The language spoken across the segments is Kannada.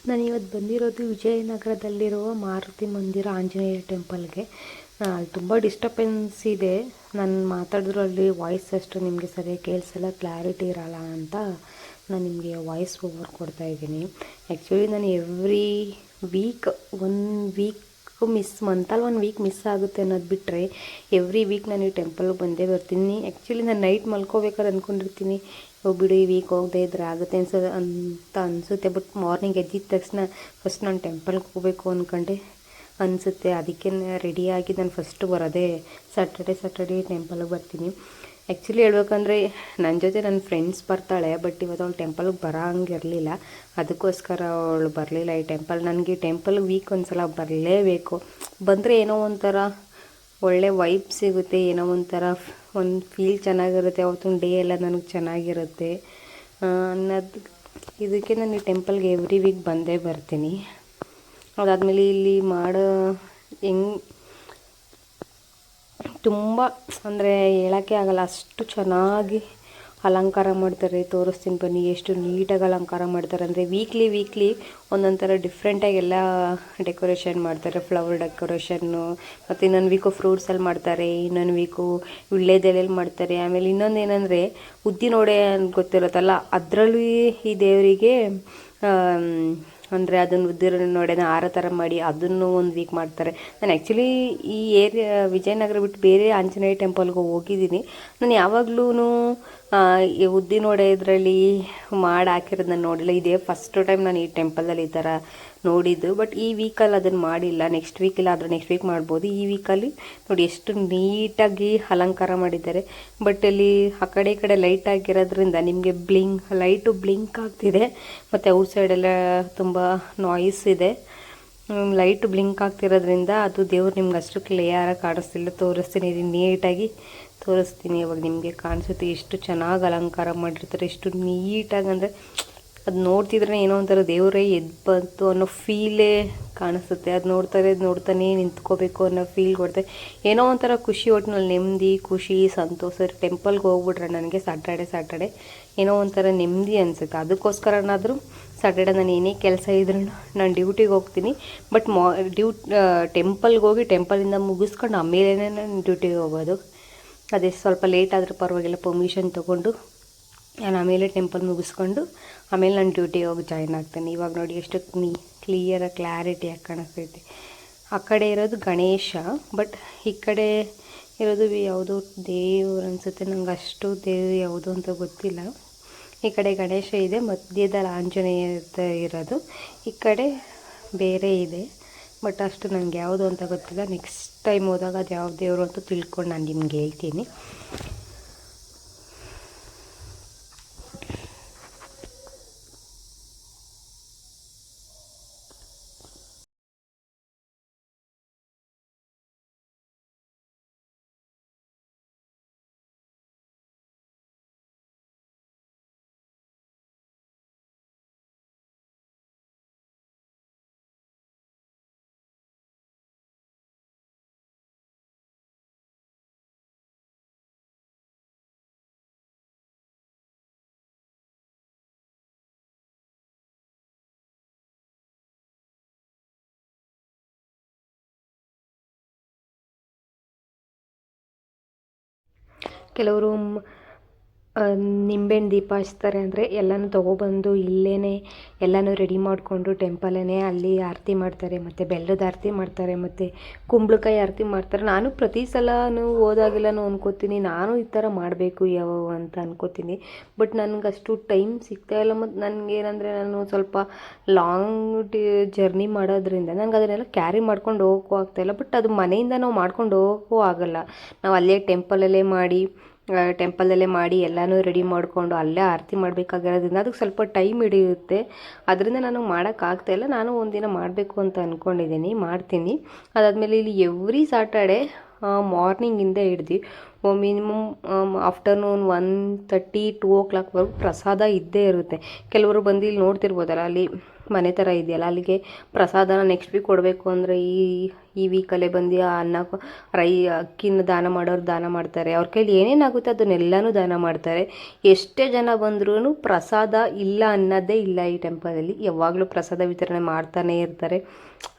ನಾನು ಇವತ್ತು ಬಂದಿರೋದು ವಿಜಯನಗರದಲ್ಲಿರುವ ಮಾರುತಿ ಮಂದಿರ ಆಂಜನೇಯ ಟೆಂಪಲ್ಗೆ. ತುಂಬ ಡಿಸ್ಟರ್ಬೆನ್ಸ್ ಇದೆ, ನಾನು ಮಾತಾಡಿದ್ರು ಅಲ್ಲಿ ವಾಯ್ಸ್ ಅಷ್ಟು ನಿಮಗೆ ಸರಿಯಾಗಿ ಕೇಳಿಸಲ್ಲ, ಕ್ಲಾರಿಟಿ ಇರಲ್ಲ ಅಂತ ನಾನು ನಿಮಗೆ ವಾಯ್ಸ್ ಓವರ್ ಕೊಡ್ತಾಯಿದ್ದೀನಿ. ಆ್ಯಕ್ಚುಲಿ ನಾನು ಎವ್ರಿ ವೀಕ್ ಮಂತಲ್ಲಿ 1 ವೀಕ್ ಮಿಸ್ ಆಗುತ್ತೆ ಅನ್ನೋದು ಬಿಟ್ಟರೆ ಎವ್ರಿ ವೀಕ್ ನಾನು ಈ ಟೆಂಪಲ್ಗೆ ಬಂದೇ ಬರ್ತೀನಿ. ಆ್ಯಕ್ಚುಲಿ ನಾನು ನೈಟ್ ಮಲ್ಕೋಬೇಕಾದ್ರೆ ಅಂದ್ಕೊಂಡಿರ್ತೀನಿ, ಬಿಡು ಈ ವೀಕ್ ಹೋಗದೆ ಇದ್ರೆ ಆಗುತ್ತೆ ಅಂತ ಅನಿಸುತ್ತೆ. ಬಟ್ ಮಾರ್ನಿಂಗ್ ಎದ್ದಿದ ತಕ್ಷಣ ಫಸ್ಟ್ ನಾನು ಟೆಂಪಲ್ಗೆ ಹೋಗಬೇಕು ಅಂದ್ಕೊಂಡೆ ಅನಿಸುತ್ತೆ. ಅದಕ್ಕೆ ರೆಡಿಯಾಗಿ ನಾನು ಫಸ್ಟ್ ಬರೋದೇ ಸ್ಯಾಟರ್ಡೇ ಟೆಂಪಲ್ಗೆ ಬರ್ತೀನಿ. ಆ್ಯಕ್ಚುಲಿ ಹೇಳ್ಬೇಕಂದ್ರೆ ನನ್ನ ಜೊತೆ ನನ್ನ ಫ್ರೆಂಡ್ಸ್ ಬರ್ತಾಳೆ, ಬಟ್ ಇವತ್ತು ಅವಳು ಟೆಂಪಲ್ಗೆ ಬರೋ ಹಂಗಿರಲಿಲ್ಲ, ಅದಕ್ಕೋಸ್ಕರ ಅವಳು ಬರಲಿಲ್ಲ ಈ ಟೆಂಪಲ್. ನನಗೆ ಟೆಂಪಲ್ಗೆ ವೀಕ್ ಒಂದ್ಸಲ ಬರಲೇಬೇಕು. ಬಂದರೆ ಏನೋ ಒಂಥರ ಒಳ್ಳೆ ವೈಬ್ ಸಿಗುತ್ತೆ, ಏನೋ ಒಂಥರ ಒಂದು ಫೀಲ್ ಚೆನ್ನಾಗಿರುತ್ತೆ, ಅವತ್ತೊಂದು ಡೇ ಎಲ್ಲ ನನಗೆ ಚೆನ್ನಾಗಿರುತ್ತೆ ಅನ್ನೋದು. ಇದಕ್ಕೆ ನಾನು ಈ ಟೆಂಪಲ್ಗೆ ಎವ್ರಿ ವೀಕ್ ಬಂದೇ ಬರ್ತೀನಿ. ಅದಾದಮೇಲೆ ಇಲ್ಲಿ ಮಾಡೋ ತುಂಬ ಅಂದರೆ ಹೇಳೋಕ್ಕೆ ಆಗಲ್ಲ, ಅಷ್ಟು ಚೆನ್ನಾಗಿ ಅಲಂಕಾರ ಮಾಡ್ತಾರೆ. ತೋರಿಸ್ತೀನಿ ಬನ್ನಿ, ಎಷ್ಟು ನೀಟಾಗಿ ಅಲಂಕಾರ ಮಾಡ್ತಾರೆ ಅಂದರೆ ವೀಕ್ಲಿ ಒಂದೊಂದು ಥರ ಡಿಫ್ರೆಂಟಾಗಿ ಎಲ್ಲ ಡೆಕೋರೇಷನ್ ಮಾಡ್ತಾರೆ. ಫ್ಲವರ್ ಡೆಕೋರೇಷನ್ನು, ಮತ್ತು ಇನ್ನೊಂದು ವೀಕು ಫ್ರೂಟ್ಸಲ್ಲಿ ಮಾಡ್ತಾರೆ, ಇನ್ನೊಂದು ವೀಕು ವೀಳ್ಯದೆಲೆಯಲ್ಲಿ ಮಾಡ್ತಾರೆ. ಆಮೇಲೆ ಇನ್ನೊಂದು ಏನಂದರೆ ಉದ್ದಿನೋಡೆ ಅಂತ ಗೊತ್ತಿರುತ್ತಲ್ಲ, ಅದರಲ್ಲೂ ಈ ದೇವರಿಗೆ ಅಂದರೆ ಅದನ್ನು ಉದ್ದಿನೋಡೆನ ಹಾರ ಥರ ಮಾಡಿ ಅದನ್ನು ಒಂದು ವೀಕ್ ಮಾಡ್ತಾರೆ. ನಾನು ಆ್ಯಕ್ಚುಲಿ ಈ ಏರಿಯಾ ವಿಜಯನಗರ ಬಿಟ್ಟು ಬೇರೆ ಆಂಜನೇಯ ಟೆಂಪಲ್ಗೆ ಹೋಗಿದ್ದೀನಿ. ನಾನು ಯಾವಾಗಲೂ ಈ ಉದ್ದಿನೋಡೆ ಇದರಲ್ಲಿ ಮಾಡಿ ಹಾಕಿರೋದು ನಾನು ನೋಡಿಲ್ಲ. ಇದೇ ಫಸ್ಟ್ ಟೈಮ್ ನಾನು ಈ ಟೆಂಪಲಲ್ಲಿ ಈ ಥರ ನೋಡಿದ್ದು. ಬಟ್ ಈ ವೀಕಲ್ಲಿ ಅದನ್ನು ಮಾಡಿಲ್ಲ, ನೆಕ್ಸ್ಟ್ ವೀಕಿಲ್ಲ ಆದರೆ ನೆಕ್ಸ್ಟ್ ವೀಕ್ ಮಾಡ್ಬೋದು. ಈ ವೀಕಲ್ಲಿ ನೋಡಿ ಎಷ್ಟು ನೀಟಾಗಿ ಅಲಂಕಾರ ಮಾಡಿದ್ದಾರೆ. ಬಟ್ ಅಲ್ಲಿ ಆ ಕಡೆ ಈ ಕಡೆ ಲೈಟ್ ಆಗಿರೋದ್ರಿಂದ ನಿಮಗೆ ಲೈಟು ಬ್ಲಿಂಕ್ ಆಗ್ತಿದೆ, ಮತ್ತು ಔಟ್ ಸೈಡೆಲ್ಲ ತುಂಬ ನಾಯ್ಸ್ ಇದೆ. ಲೈಟು ಬ್ಲಿಂಕ್ ಆಗ್ತಿರೋದ್ರಿಂದ ಅದು ದೇವ್ರು ನಿಮ್ಗೆ ಅಷ್ಟು ಕ್ಲಿಯರಾಗಿ ಕಾಣಿಸ್ತಿಲ್ಲ. ತೋರಿಸ್ತೀನಿ, ನೀಟಾಗಿ ತೋರಿಸ್ತೀನಿ, ಇವಾಗ ನಿಮಗೆ ಕಾಣಿಸುತ್ತೆ ಎಷ್ಟು ಚೆನ್ನಾಗಿ ಅಲಂಕಾರ ಮಾಡಿರ್ತಾರೆ, ಎಷ್ಟು ನೀಟಾಗಿ ಅಂದರೆ ಅದು ನೋಡ್ತಿದ್ರೆ ಏನೋ ಒಂಥರ ದೇವರೇ ಎದ್ದು ಬಂತು ಅನ್ನೋ ಫೀಲೇ ಕಾಣಿಸುತ್ತೆ. ಅದು ನೋಡ್ತಾನೆ ನಿಂತ್ಕೋಬೇಕು ಅನ್ನೋ ಫೀಲ್ ಕೊಡುತ್ತೆ. ಏನೋ ಒಂಥರ ಖುಷಿ, ಒಟ್ಟಿನಲ್ಲಿ ನೆಮ್ಮದಿ, ಖುಷಿ, ಸಂತೋಷ. ಟೆಂಪಲ್ಗೆ ಹೋಗ್ಬಿಟ್ರೆ ನನಗೆ ಸ್ಯಾಟರ್ಡೆ ಏನೋ ಒಂಥರ ನೆಮ್ಮದಿ ಅನಿಸುತ್ತೆ. ಅದಕ್ಕೋಸ್ಕರನಾದರೂ ಸ್ಯಾಟರ್ಡೆ ನಾನು ಏನೇ ಕೆಲಸ ಇದ್ರೂ ನಾನು ಡ್ಯೂಟಿಗೆ ಹೋಗ್ತೀನಿ. ಬಟ್ ಟೆಂಪಲ್ಗೆ ಹೋಗಿ ಟೆಂಪಲಿಂದ ಮುಗಿಸ್ಕೊಂಡು ಆಮೇಲೆ ನಾನು ಡ್ಯೂಟಿಗೆ ಹೋಗೋದು. ಅದೇ ಸ್ವಲ್ಪ ಲೇಟ್ ಆದರೂ ಪರವಾಗಿಲ್ಲ, ಪರ್ಮಿಷನ್ ತೊಗೊಂಡು ನಾನು ಆಮೇಲೆ ಟೆಂಪಲ್ ಮುಗಿಸ್ಕೊಂಡು ಆಮೇಲೆ ನಾನು ಡ್ಯೂಟಿಗೆ ಹೋಗಿ ಜಾಯ್ನ್ ಆಗ್ತೇನೆ. ಇವಾಗ ನೋಡಿ ಎಷ್ಟು ಕ್ಲಾರಿಟಿಯಾಗಿ ಕಾಣಿಸ್ತೈತೆ. ಆ ಕಡೆ ಇರೋದು ಗಣೇಶ, ಬಟ್ ಈ ಕಡೆ ಇರೋದು ಯಾವುದೋ ದೇವ್ರು ಅನಿಸುತ್ತೆ, ನಂಗೆ ಅಷ್ಟು ದೇವ್ರು ಯಾವುದು ಅಂತ ಗೊತ್ತಿಲ್ಲ. ಈ ಕಡೆ ಗಣೇಶ ಇದೆ, ಮಧ್ಯದಲ್ಲಿ ಆಂಜನೇಯ ಇರೋದು, ಈ ಕಡೆ ಬೇರೆ ಇದೆ, ಬಟ್ ಅಷ್ಟು ನನಗೆ ಯಾವುದು ಅಂತ ಗೊತ್ತಿಲ್ಲ. ನೆಕ್ಸ್ಟ್ ಟೈಮ್ ಹೋದಾಗ ಅದು ಯಾವ ದೇವರು ಅಂತ ತಿಳ್ಕೊಂಡು ನಾನು ನಿಮ್ಗೆ ಹೇಳ್ತೀನಿ. ಕೆಲವರು ನಿಂಬೆಹಣ್ಣು ದೀಪ ಹಚ್ತಾರೆ, ಅಂದರೆ ಎಲ್ಲನೂ ತೊಗೊಬಂದು ಇಲ್ಲೇ ಎಲ್ಲನೂ ರೆಡಿ ಮಾಡಿಕೊಂಡು ಟೆಂಪಲೇ ಅಲ್ಲಿ ಆರತಿ ಮಾಡ್ತಾರೆ, ಮತ್ತು ಬೆಲ್ಲದ ಆರತಿ ಮಾಡ್ತಾರೆ, ಮತ್ತು ಕುಂಬಳಕಾಯಿ ಆರತಿ ಮಾಡ್ತಾರೆ. ನಾನು ಪ್ರತಿ ಸಲನೂ ಹೋದಾಗೆಲ್ಲನೂ ಅಂದ್ಕೋತೀನಿ ನಾನು ಈ ಥರ ಮಾಡಬೇಕು ಅಂತ ಅಂದ್ಕೋತೀನಿ. ಬಟ್ ನನಗಷ್ಟು ಟೈಮ್ ಸಿಗ್ತಾಯಿಲ್ಲ. ಮತ್ತು ನನಗೇನಂದರೆ ನಾನು ಸ್ವಲ್ಪ ಲಾಂಗ್ ಜರ್ನಿ ಮಾಡೋದ್ರಿಂದ ನನಗೆ ಅದನ್ನೆಲ್ಲ ಕ್ಯಾರಿ ಮಾಡ್ಕೊಂಡು ಹೋಗೋಕ್ಕೂ ಆಗ್ತಾಯಿಲ್ಲ. ಬಟ್ ಅದು ಮನೆಯಿಂದ ನಾವು ಮಾಡ್ಕೊಂಡು ಹೋಗೋಕ್ಕೂ ಆಗೋಲ್ಲ. ನಾವು ಅಲ್ಲೇ ಟೆಂಪಲಲ್ಲೇ ಮಾಡಿ ಎಲ್ಲನೂ ರೆಡಿ ಮಾಡಿಕೊಂಡು ಅಲ್ಲೇ ಆರತಿ ಮಾಡಬೇಕಾಗಿರೋದ್ರಿಂದ ಅದಕ್ಕೆ ಸ್ವಲ್ಪ ಟೈಮ್ ಹಿಡಿಯುತ್ತೆ. ಅದರಿಂದ ನಾನು ಮಾಡೋಕ್ಕಾಗ್ತಾಯಿಲ್ಲ. ನಾನು ಒಂದಿನ ಮಾಡಬೇಕು ಅಂತ ಅಂದ್ಕೊಂಡಿದ್ದೀನಿ, ಮಾಡ್ತೀನಿ. ಅದಾದಮೇಲೆ ಇಲ್ಲಿ ಎವ್ರಿ ಸ್ಯಾಟರ್ಡೆ ಮಾರ್ನಿಂಗಿಂದ ಹಿಡ್ದು ಮಿನಿಮಮ್ ಆಫ್ಟರ್ನೂನ್ 1:30 2 o'clockವರೆಗೂ ಪ್ರಸಾದ ಇದ್ದೇ ಇರುತ್ತೆ. ಕೆಲವರು ಬಂದು ಇಲ್ಲಿ ನೋಡ್ತಿರ್ಬೋದಲ್ಲ, ಅಲ್ಲಿ ಮನೆ ಥರ ಇದೆಯಲ್ಲ, ಅಲ್ಲಿಗೆ ಪ್ರಸಾದನ ನೆಕ್ಸ್ಟ್ ವೀಕ್ ಕೊಡಬೇಕು ಅಂದರೆ ಈ ವೀಕಲ್ಲೇ ಬಂದು ಆ ಅನ್ನ ಅಕ್ಕಿನ ದಾನ ಮಾಡೋರು ದಾನ ಮಾಡ್ತಾರೆ. ಅವ್ರ ಕೈಲಿ ಏನೇನಾಗುತ್ತೆ ಅದನ್ನೆಲ್ಲನೂ ದಾನ ಮಾಡ್ತಾರೆ. ಎಷ್ಟೇ ಜನ ಬಂದ್ರೂ ಪ್ರಸಾದ ಇಲ್ಲ ಅನ್ನೋದೇ ಇಲ್ಲ. ಈ ಟೆಂಪಲಲ್ಲಿ ಯಾವಾಗಲೂ ಪ್ರಸಾದ ವಿತರಣೆ ಮಾಡ್ತಾನೇ ಇರ್ತಾರೆ.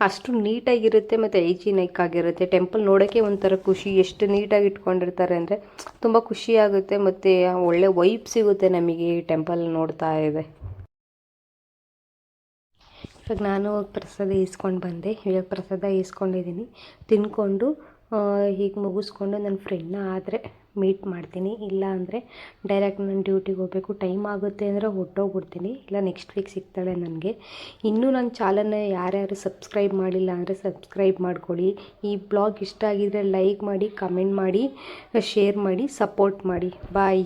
ಅಷ್ಟು ನೀಟಾಗಿರುತ್ತೆ ಮತ್ತು ಹೈಜಿನಿಕ್ ಆಗಿರುತ್ತೆ. ಟೆಂಪಲ್ ನೋಡೋಕ್ಕೆ ಒಂಥರ ಖುಷಿ, ಎಷ್ಟು ನೀಟಾಗಿ ಇಟ್ಕೊಂಡಿರ್ತಾರೆ ಅಂದರೆ ತುಂಬ ಖುಷಿಯಾಗುತ್ತೆ ಮತ್ತು ಒಳ್ಳೆ ವೈಬ್ ಸಿಗುತ್ತೆ ನಮಗೆ ಈ ಟೆಂಪಲ್ ನೋಡ್ತಾ ಇದೆ. ಇವಾಗ ನಾನು ಪ್ರಸಾದ ಈಸ್ಕೊಂಡು ಬಂದೆ. ಇವಾಗ ಪ್ರಸಾದ ಈಸ್ಕೊಂಡಿದ್ದೀನಿ. ತಿಂದ್ಕೊಂಡು ಹೀಗೆ ಮುಗಿಸ್ಕೊಂಡು ನನ್ನ ಫ್ರೆಂಡ್ನ ಆದರೆ ಮೀಟ್ ಮಾಡ್ತೀನಿ. ಇಲ್ಲ ಅಂದರೆ ಡೈರೆಕ್ಟ್ ನಾನು ಡ್ಯೂಟಿಗೆ ಹೋಗಬೇಕು. ಟೈಮ್ ಆಗುತ್ತೆ ಅಂದರೆ ಹೊರಟೋಗ್ಬಿಡ್ತೀನಿ. ಇಲ್ಲ ನೆಕ್ಸ್ಟ್ ವೀಕ್ ಸಿಗ್ತಾಳೆ ನನಗೆ. ಇನ್ನೂ ನನ್ನ ಚಾನಲ್ನ ಯಾರ್ಯಾರು ಸಬ್ಸ್ಕ್ರೈಬ್ ಮಾಡಿಲ್ಲ ಅಂದರೆ ಸಬ್ಸ್ಕ್ರೈಬ್ ಮಾಡ್ಕೊಳ್ಳಿ. ಈ ಬ್ಲಾಗ್ ಇಷ್ಟ ಆಗಿದರೆ ಲೈಕ್ ಮಾಡಿ, ಕಮೆಂಟ್ ಮಾಡಿ, ಶೇರ್ ಮಾಡಿ, ಸಪೋರ್ಟ್ ಮಾಡಿ. ಬಾಯ್.